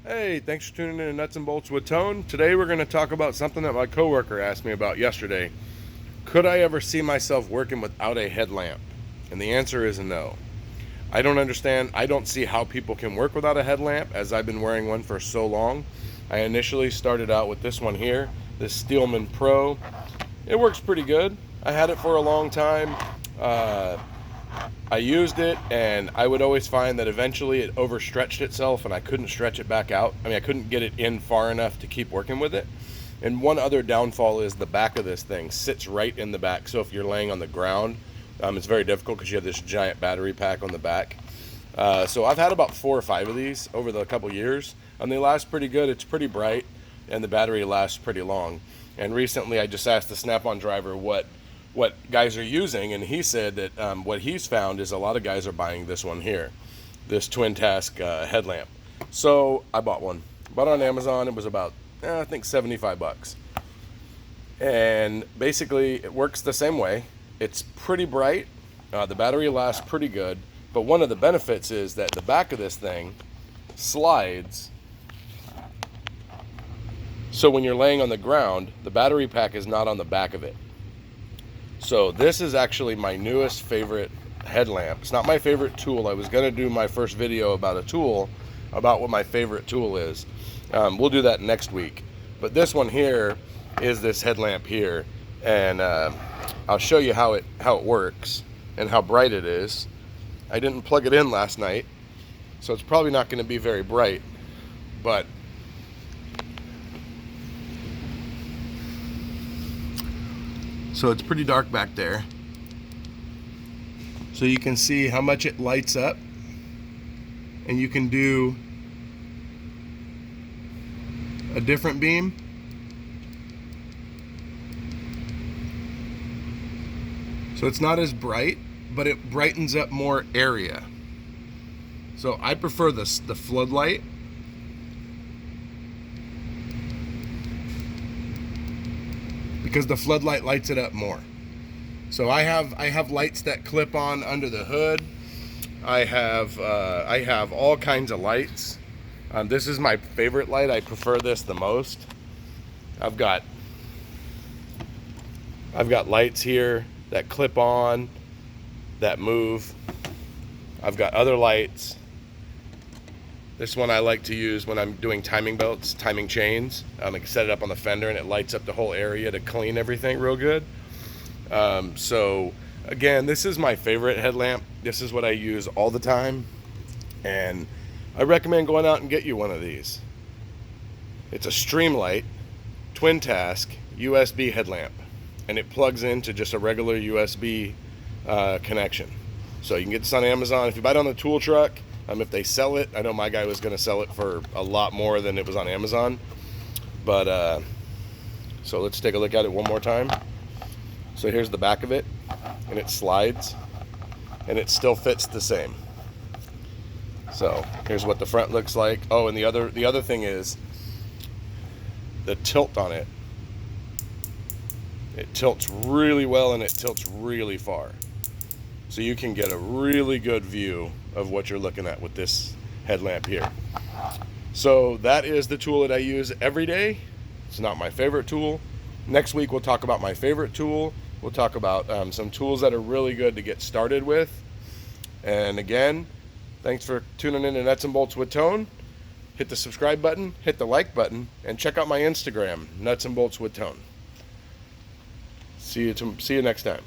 Hey, thanks for tuning in to Nuts and Bolts with Tone. Today we're going to talk about something that my coworker asked me about yesterday. Could I ever see myself working without a headlamp? And the answer is no. I don't understand. I don't see how people can work without a headlamp, as I've been wearing one for so long. I initially started out with this one here, this Steelman Pro. It works pretty good. I had it for a long time. I used it, and I would always find that eventually it overstretched itself and I couldn't stretch it back out. I couldn't get it in far enough to keep working with it. And one other downfall is the back of this thing sits right in the back. So if you're laying on the ground, it's very difficult because you have this giant battery pack on the back. So I've had about 4 or 5 of these over the couple years, and they last pretty good. It's pretty bright, and the battery lasts pretty long. And recently I just asked the Snap-on driver what guys are using, and he said that what he's found is a lot of guys are buying this one here, this Twin Task headlamp. So I bought one. Bought it on Amazon. It was about, I think, 75 bucks. And basically it works the same way. It's pretty bright. The battery lasts pretty good. But one of the benefits is that the back of this thing slides. So when you're laying on the ground, the battery pack is not on the back of it. So this is actually my newest favorite headlamp. It's not my favorite tool. I was going to do my first video about a tool, about what my favorite tool is. We'll do that next week. But this one here is this headlamp here, and I'll show you how it works and how bright it is. I didn't plug it in last night, so it's probably not going to be very bright, but so it's pretty dark back there. So you can see how much it lights up, and you can do a different beam. So it's not as bright, but it brightens up more area. So I prefer the floodlight. Because the floodlight lights it up more. So I have lights that clip on under the hood. I have all kinds of lights. This is my favorite light. I prefer this the most. I've got lights here that clip on, that move. I've got other lights. This one I like to use when I'm doing timing belts, timing chains. I set it up on the fender and it lights up the whole area to clean everything real good. So again, this is my favorite headlamp. This is what I use all the time. And I recommend going out and get you one of these. It's a Streamlight Twin Task USB headlamp. And it plugs into just a regular USB connection. So you can get this on Amazon. If you buy it on the tool truck, if they sell it, I know my guy was going to sell it for a lot more than it was on Amazon. But, so let's take a look at it one more time. So here's the back of it, and it slides, and it still fits the same. So here's what the front looks like. Oh, and the other thing is the tilt on it. It tilts really well, and it tilts really far. So you can get a really good view of what you're looking at with this headlamp here. So that is the tool that I use every day. It's not my favorite tool. Next week we'll talk about my favorite tool. We'll talk about some tools that are really good to get started with. And again, thanks for tuning in to Nuts and Bolts with Tone. Hit the subscribe button, hit the like button, and check out my Instagram, Nuts and Bolts with Tone. See you next time.